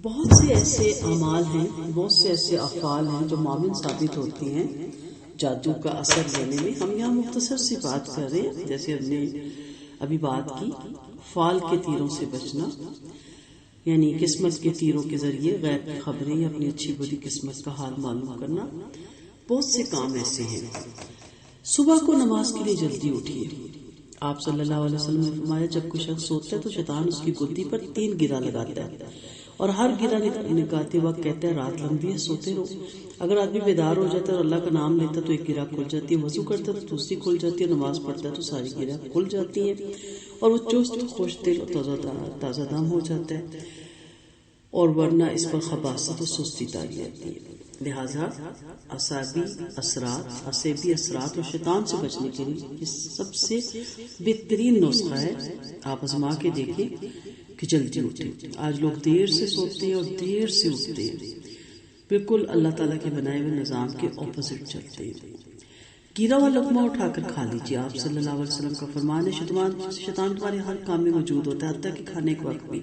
بہت سے ایسے اعمال ہیں، بہت سے ایسے افعال ہیں جو معاون ثابت ہوتے ہیں جادو کا اثر لینے میں۔ ہم یہاں مختصر سی بات کر رہے ہیں، جیسے ہم نے ابھی بات کی فال کے تیروں سے بچنا، یعنی قسمت کے تیروں کے ذریعے غیب کی خبریں یا اپنی اچھی بری قسمت کا حال معلوم کرنا۔ بہت سے کام ایسے ہیں۔ صبح کو نماز کے لیے جلدی اٹھیے۔ آپ صلی اللہ علیہ وسلم نے فرمایا جب کوئی شخص سوتا ہے تو شیطان اس کی گدی پر 3 گرا لگاتا ہے اور ہر گرا نگاتے وقت کہتا ہے رات لمبی ہے، سوتے رہو۔ اگر آدمی بیدار ہو جاتا ہے اور اللہ کا نام لیتا ہے تو ایک گرا کھل جاتی ہے، وضو کرتا ہے تو دوسری کھل جاتی ہے، نماز پڑھتا ہے تو ساری گرا کھل جاتی ہے اور وہ چست خوش دل اور تازہ دم ہو جاتا ہے، اور ورنہ اس پر خباثت اور سستی تاری رہتی ہے۔ لہٰذا عصبی اثرات اور شیطان سے بچنے کے لیے یہ سب سے بہترین نسخہ ہے۔ آپ آزما کے دیکھیں کہ جلدی اٹھیں۔ آج لوگ دیر سے سوتے ہیں اور دیر سے اٹھتے ہیں، بالکل اللہ تعالیٰ کے بنائے ہوئے نظام کے اپوزٹ چلتے ہیں۔ گرا ہوا لقمہ اٹھا کر کھا لیجیے۔ آپ صلی اللہ علیہ وسلم کا فرمان ہے شیطان تمہارے ہر کام میں موجود ہوتا ہے، حتیٰ کہ کھانے کے وقت بھی۔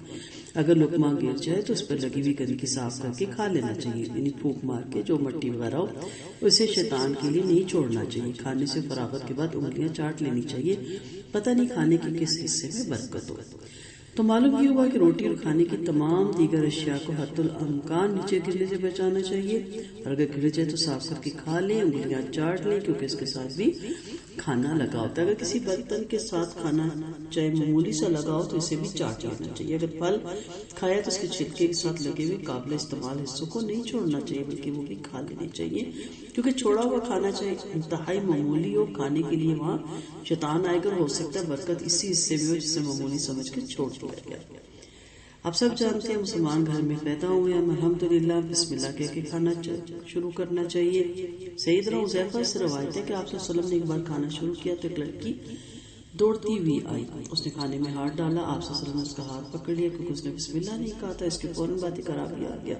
اگر لقمہ گر جائے تو اس پر لگی ہوئی گندگی صاف کر کے کھا لینا چاہیے، یعنی پھونک مار کے جو مٹی وغیرہ ہو اسے شیطان کے لیے نہیں چھوڑنا چاہیے۔ کھانے سے فراغت کے بعد انگلیاں چاٹ لینی چاہیے، پتہ نہیں کھانے کے کس حصے میں برکت ہو۔ تو معلوم یہ ہوا کہ روٹی اور کھانے کی تمام دیگر اشیاء کو حد الامکان نیچے گرنے سے بچانا چاہیے، اور اگر گر جائے تو صاف کر کے کھا لیں، انگلیاں چاٹ لیں، کیونکہ اس کے ساتھ بھی کھانا لگا ہوتا ہے۔ اگر کسی برتن کے ساتھ کھانا چاہے معمولی سا لگا ہو تو اسے بھی چاٹ لینا چاہیے۔ اگر پھل کھایا تو اس کے چھلکے کے ساتھ لگے ہوئے قابل استعمال حصوں کو نہیں چھوڑنا چاہیے، بلکہ وہ بھی کھا لینے چاہیے، کیونکہ چھوڑا ہوا کھانا چاہے انتہائی معمولی ہو، کھانے کے لیے وہاں شیطان آئے گا، ہو سکتا ہے برکت اسی حصے میں ہو جسے معمولی سمجھ کے چھوڑ دیا گیا۔ آپ سب جانتے ہیں مسلمان گھر میں پیدا ہوئے ہیں، الحمدللہ بسم اللہ کہہ کے کھانا شروع کرنا چاہیے۔ سیدنا حذیفہ سے روایت ہے کہ آپ صلی اللہ علیہ وسلم نے ایک بار کھانا شروع کیا تو ایک لڑکی دوڑتی ہوئی آئی، اس نے کھانے میں ہاتھ ڈالا، آپ صلی اللہ علیہ وسلم نے اس کا ہاتھ پکڑ لیا، کیونکہ اس نے بسم اللہ نہیں کہا تھا، اس کے فوراً باتیں خرابی آ گیا۔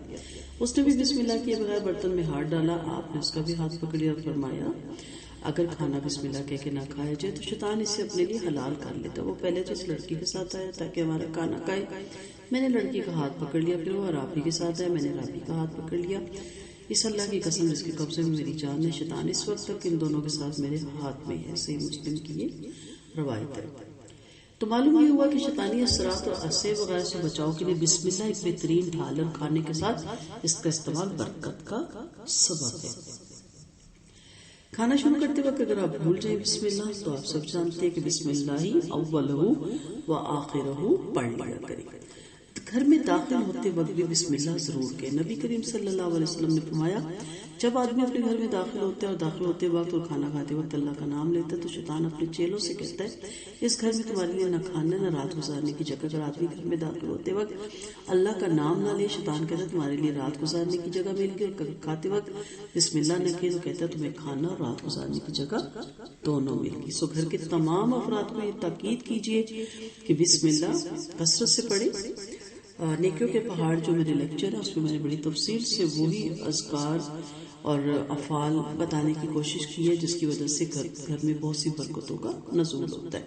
اس نے بھی بسم اللہ کیے بغیر برتن میں ہاتھ ڈالا، آپ نے اس کا بھی ہاتھ پکڑ لیا اور فرمایا اگر کھانا بسم اللہ کہہ کے نہ کھایا جائے تو شیطان اسے اپنے لیے حلال کر لیتا۔ وہ پہلے تو اس لڑکی کے ساتھ آیا تاکہ ہمارا کھانا کھائے، میں نے لڑکی کا ہاتھ پکڑ لیا، پھر وہ رابی کے ساتھ آیا، میں نے رابی کا ہاتھ پکڑ لیا۔ اس اللہ کی قسم جس کے قبضے میں میری جان ہے، شیطان اس وقت تک ان دونوں کے ساتھ میرے ہاتھ میں ہے۔ صحیح مسلم کی یہ روایت ہے۔ تو معلوم یہ ہوا کہ شیطانی اثرات اور عصے وغیرہ سے بچاؤ کے لیے بسم اللہ ایک بہترین ڈھال ہے، اور کھانے کے ساتھ اس کا استعمال برکت کا سبب ہے۔ کھانا شروع کرتے وقت اگر آپ بھول جائیں بسم اللہ تو آپ سب جانتے ہیں کہ بسم اللہ اولہ و آخرہ پڑھ لیا کریں۔ گھر میں داخل ہوتے وقت بھی بسم اللہ ضرور کہیں۔ نبی کریم صلی اللہ علیہ وسلم نے فرمایا جب آدمی اپنے گھر میں داخل ہوتا ہے اور داخل ہوتے وقت اور کھانا کھاتے وقت اللہ کا نام لیتا ہے تو شیطان اپنے چیلوں سے کہتا ہے اس گھر میں تمہارے لیے نہ کھانا نہ رات گزارنے کی جگہ۔ اگر آدمی گھر میں داخل ہوتے وقت اللہ کا نام نہ لے، شیطان کہتا ہے تمہارے لیے رات گزارنے کی جگہ مل گئی، اور کھاتے وقت بسم اللہ نہ کہے تو کہتا ہے تمہیں کھانا اور رات گزارنے کی جگہ دونوں مل گئی۔ سو گھر کے تمام افراد کو یہ تاکید کیجیے کہ بسم اللہ کثرت سے پڑھیں۔ نیکیوں کے پہاڑ جو میرے لیکچر ہے اس میں میں نے بڑی تفصیل سے وہی اذکار اور افعال بتانے کی کوشش کی ہے جس کی وجہ سے گھر میں بہت سی برکتوں کا نزول ہوتا ہے۔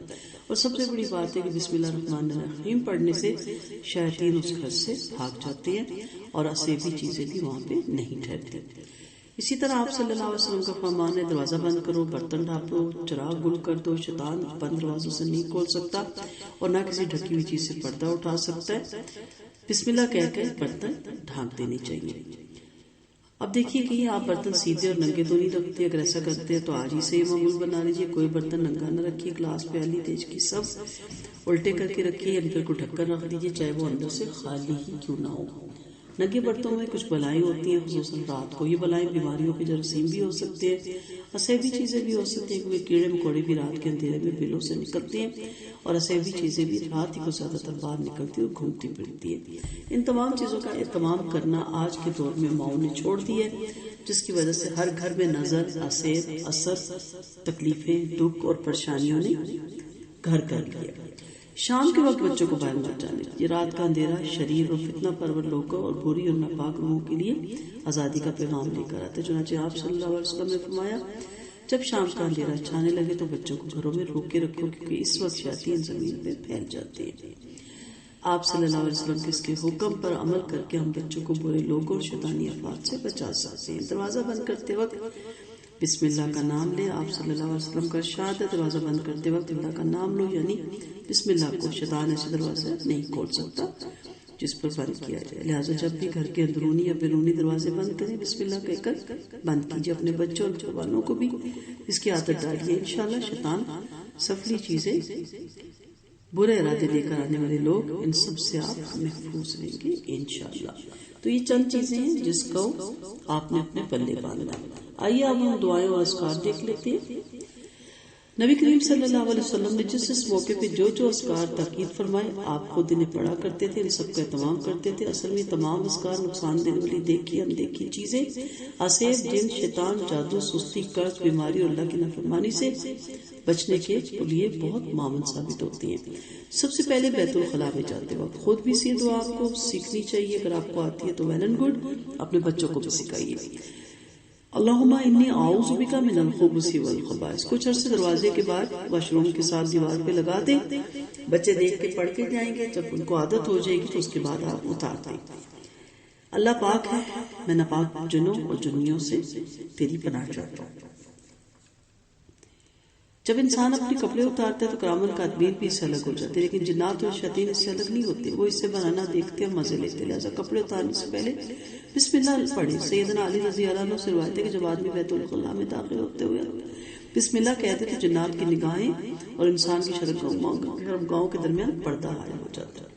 اور سب سے بڑی بات ہے کہ بسم اللہ الرحمن الرحیم پڑھنے سے شیاطین اس گھر سے بھاگ جاتے ہیں اور اسیبی چیزیں بھی وہاں پہ نہیں ٹھہرتی۔ اسی طرح آپ صلی اللہ علیہ وسلم کا فرمان ہے دروازہ بند کرو، برتن ڈھانپو، چراغ گل کر دو، شیطان بند دروازوں سے نہیں کھول سکتا اور نہ کسی ڈھکی ہوئی چیز سے پردہ اٹھا سکتا ہے۔ بسم اللہ کہہ کے برتن ڈھانپ دینے چاہیے۔ اب دیکھیے کہ آپ برتن سیدھے اور ننگے تو نہیں رکھتے، اگر ایسا کرتے ہیں تو آج ہی سے یہ معمول بنا لیجیے، کوئی برتن ننگا نہ رکھیے، گلاس پیالی دیج کی سب الٹے کر کے رکھیے، یعنی پھر کو ڈھک کر رکھ دیجیے چاہے وہ اندر سے خالی ہی کیوں نہ ہو۔ ننگے برتنوں میں کچھ بلائیں ہوتی ہیں، خصوصاً رات کو، یہ بلائیں بیماریوں کے جراثیم بھی ہو سکتے ہیں، اسیبی چیزیں بھی ہو سکتی ہیں، کیونکہ کیڑے مکوڑے بھی رات کے اندھیرے میں بلوں سے نکلتے ہیں اور اسیبی چیزیں بھی رات ہی کو زیادہ تر باہر نکلتی اور گھومتی پھرتی ہیں۔ ان تمام چیزوں کا اہتمام کرنا آج کے دور میں ماؤں نے چھوڑ دیا ہے، جس کی وجہ سے ہر گھر میں نظر، اثر، تکلیفیں، دکھ اور پریشانیوں نے گھر کر لیا۔ شام کے وقت بچوں کو باہر مت جانے دیجیے، رات کا اندھیرا شریر اور فتنہ پرور لوگوں اور بری اور ناپاک روحوں کے لیے آزادی کا پیغام لے کر آتے، چنانچہ آپ صلی اللہ علیہ وسلم نے فرمایا جب شام کا اندھیرا چھانے لگے تو بچوں کو گھروں میں روک کے رکھو، کیونکہ اس وقت شیاطین زمین پہ پھیل جاتے ہیں۔ آپ صلی اللہ علیہ وسلم کے اس کے حکم پر عمل کر کے ہم بچوں کو برے لوگوں اور شیطانی افراد سے بچا سکتے ہیں۔ دروازہ بند کرتے وقت بسم اللہ کا نام لے۔ آپ صلی اللہ علیہ وسلم کا ارشاد ہے دروازہ بند کرتے وقت اللہ کا نام لو، یعنی بسم اللہ کو۔ شیطان ایسے دروازے نہیں کھول سکتا جس پر بند کیا جائے، لہٰذا جب بھی گھر کے اندرونی یا بیرونی دروازے بند کریں بسم اللہ کہہ کر بند کیجیے۔ اپنے بچوں اور جوانوں کو بھی اس کی عادت ڈالیے، انشاءاللہ شیطان سفلی چیزیں، برے ارادے لے کر آنے والے لوگ، ان سب سے آپ محفوظ رہیں گے انشاءاللہ۔ تو یہ چند چیزیں ہیں جس کو آپ نے اپنے پلے باندھنا۔ آئیے اب ہم دعائیں اور اذکار دیکھ لیتے ہیں۔ نبی کریم صلی اللہ علیہ وسلم نے جس موقع پہ جو اذکار تاکید فرمائے آپ خود انہیں پڑھا کرتے تھے، ان سب کا اہتمام کرتے تھے۔ اصل میں تمام اذکار نقصان دینے والی دیکھی اندیکھی چیزیں، آسیب، جن، شیطان، جادو، سستی، قرض، بیماری اور اللہ کی نافرمانی سے بچنے کے لیے بہت معاون ثابت ہوتی ہیں۔ سب سے پہلے بیت الخلاء میں جاتے وقت خود بھی یہ دعا آپ کو سیکھنی چاہیے، اگر آپ کو آتی ہے تو ویل اینڈ گڈ، اپنے بچوں کو بھی سکھائیے۔ اللہم انی اعوذ بک من الخبث والخبائث۔ کچھ عرصے دروازے کے بعد واش روم کے ساتھ دیوار پہ لگا دیں، بچے دیکھ کے پڑھ کے جائیں گے، جب ان کو عادت ہو جائے گی تو اس کے بعد آپ اتار دیں۔ اللہ پاک ہے، میں ناپاک جنوں اور جنیوں سے تیری پناہ چاہتا ہوں۔ جب انسان اپنے کپڑے اتارتا ہے تو کرام الکاتبین بھی اس سے الگ ہو جاتے ہیں، لیکن جنات اور شیاطین اس سے الگ نہیں ہوتے، وہ اس سے بنانا دیکھتے اور مزے لیتے، لہٰذا کپڑے اتارنے سے پہلے بسم اللہ پڑھیں۔ سیدنا علی رضی اللہ عنہ سے روایت ہے کہ جب آدمی بیت الخلاء میں داخل ہوتے ہوئے بسم اللہ کہتے تو جنات کی نگاہیں اور انسان کی شرمگاہوں کے درمیان پردہ حائل ہو جاتا ہے۔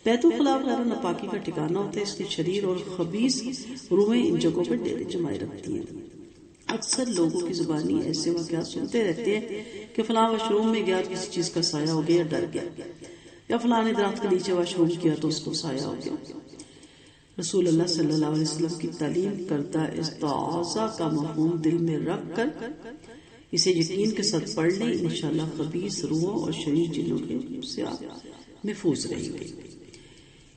بیت الخلاء غیر ناپاکی کا ٹھکانہ ہوتا ہے، اس لیے شریر اور خبیث روحیں ان جگہوں پر ڈیرے جمائے رکھتی ہیں۔ اکثر لوگوں کی زبانی ایسے واقعات سنتے رہتے ہیں کہ فلاں واش روم میں گیا تو کسی چیز کا سایہ ہو گیا یا ڈر گیا، یا فلاں نے درخت کے نیچے واش روم کیا تو اس کو سایہ ہو گیا۔ رسول اللہ صلی اللہ علیہ وسلم کی تعلیم کردہ استعاذہ کا مفہوم دل میں رکھ کر اسے یقین کے ساتھ پڑھ لیں، انشاءاللہ خبیث روحوں اور شریر جنوں کے سے آپ محفوظ رہیں گے۔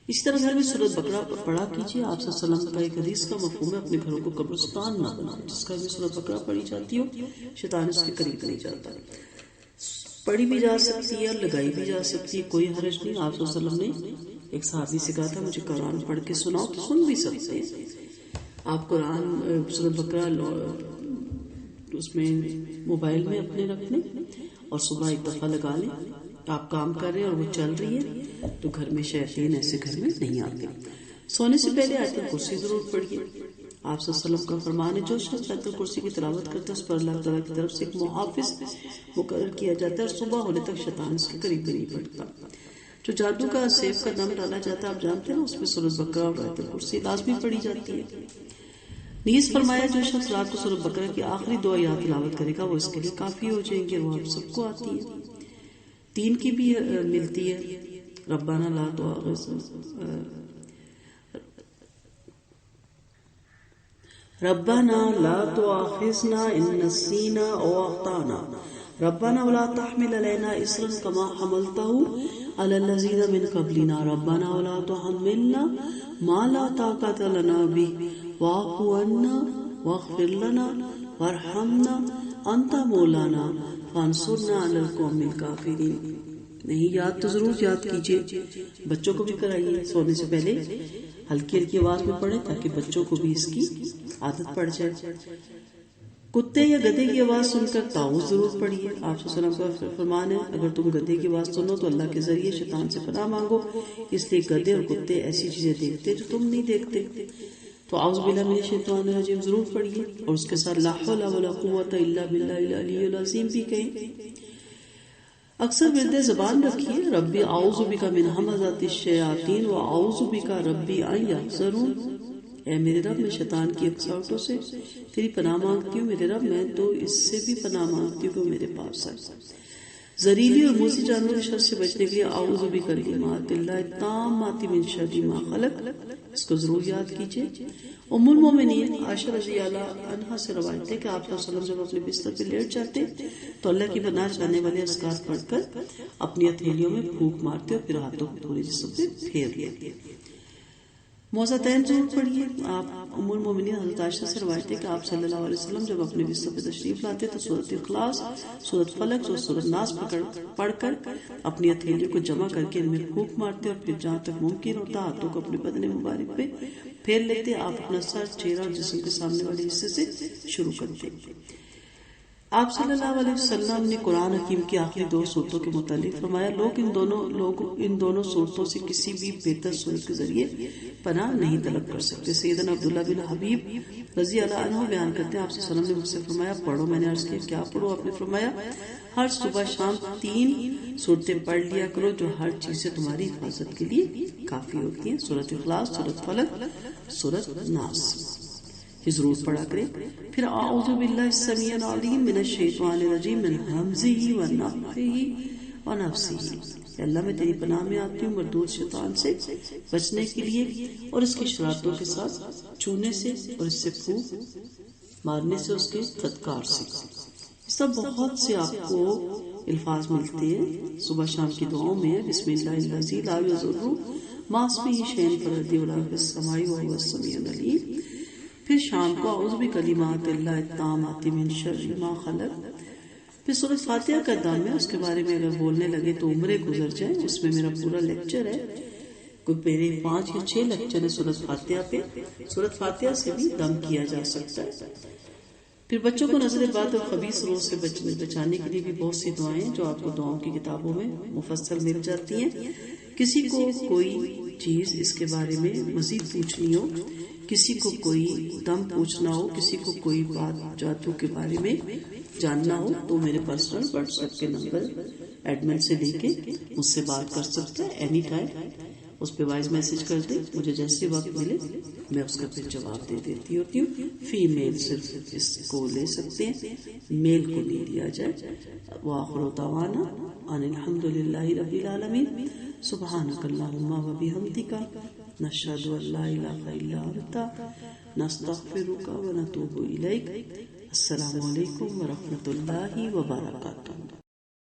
اسی طرح گھر میں سورۃ بقرہ پڑھا کیجیے۔ آپ صلی اللہ علیہ وسلم کا ایک حدیث کا مفہوم ہے اپنے گھروں کو قبرستان نہ بناؤ۔ جس گھر میں سورۃ بقرہ پڑھی جاتی ہو شیطان اس کے قریب نہیں جاتا۔ پڑھی بھی جا سکتی ہے، لگائی بھی جا سکتی ہے، کوئی حرج نہیں۔ آپ صلی اللہ علیہ وسلم نے ایک صحابی سے کہا تھا مجھے قرآن پڑھ کے سناؤ، تو سن بھی سکتے ہیں آپ۔ قرآن سورۃ بقرہ اس میں موبائل میں اپنے رکھ لیں اور صبح ایک دفعہ لگا لیں۔ آپ کام کر رہے ہیں اور وہ چل رہی ہے تو گھر میں شیاطین ایسے گھر میں نہیں آتے۔ سونے سے پہلے آیت الکرسی ضرور پڑھیے۔ آپ صلی اللہ علیہ وسلم کا فرمان ہے جو شخص آیت الکرسی کی تلاوت کرتا ہے اس پر اللہ تعالیٰ کی طرف سے ایک محافظ مقرر کیا جاتا ہے اور صبح ہونے تک شیطان اس کے قریب بھی نہیں پڑتا۔ جو جادو کا سیف کا دم ڈالا جاتا ہے آپ جانتے ہیں نا، اس میں سورۃ بقرہ اور آیت الکرسی لازمی پڑھی جاتی ہے۔ نیز فرمایا جو شخص رات کو سورۃ بقرہ کی آخری 2 آیات تلاوت کرے گا وہ اس کے لیے کافی ہو جائیں گے، وہ آپ سب کو آتی ہے۔ 3 کی بھی ملتی ہے، ربنا لا تؤاخذنا ان نسینا او اخطانا ربنا ولا تحمل علينا اصرا كما حملته على الذين من قبلنا ربنا ولا تحملنا ما لا طاقة لنا به واعف عنا واغفر لنا وارحمنا انت مولانا فانصرنا على القوم الكافرين۔ نہیں یاد تو ضرور یاد کیجیے، بچوں کو بھی کرائیے، سونے سے پہلے ہلکی ہلکی آواز میں پڑھیں تاکہ بچوں کو بھی اس کی عادت پڑ جائے۔ کتے یا گدھے کی آواز سن کر تعوذ ضرور پڑھیے۔ آپ صلی اللہ علیہ وسلم کا فرمان ہے اگر تم گدھے کی آواز سنو تو اللہ کے ذریعے شیطان سے پناہ مانگو، اس لیے گدھے اور کتے ایسی چیزیں دیکھتے جو تم نہیں دیکھتے۔ تو اعوذ باللہ من الشیطان الرجیم ضرور پڑھیے اور اس کے ساتھ لا حول ولا قوت الا باللہ العلی العظیم بھی کہیں۔ اکثر ورد زبان رکھیے، ربی اعوذ بک من ہمزات الشیاطین و اعوذ بک ربی ان یحضرون۔ اے میرے رب میں شیطان کی اکساہٹوں سے تیری پناہ مانگتی ہوں، میرے رب میں تو اس سے بھی پناہ مانگتی ہوں کہ میرے پاس آئے۔ زہریلی اور موذی جانوروں کے شر سے بچنے کے لیے اعوذ بکلمات اللہ التامات من شر ما خلق، اس کو ضرور یاد کیجیے۔ ام المومنین عائشہ رضی اللہ عنہا سے روایت ہے کہ آپ صلی اللہ علیہ وسلم جب اپنے بستر پہ لیٹ جاتے تو اللہ کی پناہ چاہنے والے اذکار پڑھ کر اپنی ہتھیلیوں میں پھونک مارتے اور پھر ہاتھوں کو پورے جسم پہ پھیر لیتے۔ موضعین ضرور پڑھیے. آپ ام المومنین حضرت عائشہ سے روایت ہے کہ آپ صلی اللہ علیہ وسلم جب اپنے بستر پہ تشریف لاتے تو سورۃ اخلاص، سورۃ فلق اور سورۃ ناس پڑھ کر اپنی ہتھیلیوں کو جمع کر کے ان میں پھونک مارتے اور پھر جہاں تک ممکن ہوتا ہاتھوں کو اپنے بدن مبارک پہ پھیر لیتے. آپ اپنا سر، چہرہ اور جسم کے سامنے والے حصے سے شروع کرتے. آپ صلی اللہ علیہ وسلم نے قرآن حکیم کی آخری 2 صورتوں کے متعلق فرمایا، لوگ ان دونوں صورتوں سے کسی بھی بہتر صورت کے ذریعے پناہ نہیں طلب کر سکتے. سیدنا عبداللہ بن حبیب رضی اللہ عنہ بیان کرتے ہیں، آپ صلی اللہ علیہ وسلم نے مجھ سے فرمایا پڑھو. میں نے عرض کیا کیا پڑھو؟ آپ نے فرمایا ہر صبح شام 3 صورتیں پڑھ لیا کرو جو ہر چیز سے تمہاری حفاظت کے لیے کافی ہوتی ہیں. سورۃ اخلاص، سورۃ فلق، سورۃ ناس یہ ضرور پڑھا کریں. پھر اعوذ باللہ السمیع العلیم من الشیطان الرجیم من ہمزہ ونفخہ ونفثہ. اللہ میں تیری پناہ میں آتی ہوں مردود شیطان سے بچنے کے لیے اور اس کی شرارتوں کے ساتھ چھونے سے اور اس سے پھونک مارنے سے، اس کے تھتکار سے. اس طرح بہت سے آپ کو الفاظ ملتے ہیں صبح شام کی دعاؤں میں. بسم اللہ الذی لا یضر مع اسمہ شیء فی الارض ولا فی السماء وهو السمیع العلیم. پھر شام کو اعوذ بکلمات اللہ التامات من شر ما خلق. پھر سورۃ فاتحہ کا دام ہے، اس کے بارے میں اگر بولنے لگے تو عمریں گزر جائیں. اس میں میرا پورا لیکچر ہے، کوئی میرے 5 یا 6 لیکچر ہے سورۃ فاتحہ پہ. سورۃ فاتحہ سے بھی دم کیا جا سکتا ہے. پھر بچوں کو نظر بد اور خبیث روح سے بچانے کے لیے بھی بہت سی دعائیں جو آپ کو دعاؤں کی کتابوں میں مفصل مل جاتی ہیں. کسی کو کوئی چیز اس کے بارے میں مزید پوچھنی ہو، کسی کو کوئی دم پوچھنا ہو، کسی کو کوئی بات جادو کے بارے میں جاننا ہو تو میرے پرسنل واٹس ایپ کے نمبر ایڈمن سے لے کے مجھ سے بات کر سکتا ہے اینی ٹائم. اس پہ وائس میسج کر دے، مجھے جیسے وقت ملے میں اس کا پھر جواب دے دیتی ہوتی ہوں. فیمیل صرف اس کو لے سکتے ہیں، میل کو نہیں لیا جائے. وآخر دعوانا ان الحمد للہ رب العالمین. سبحانک اللہم و بحمدک نشہد ان لا الہ الا انت نستغفرک و نتوب الیک. السلام علیکم ورحمۃ اللہ وبرکاتہ.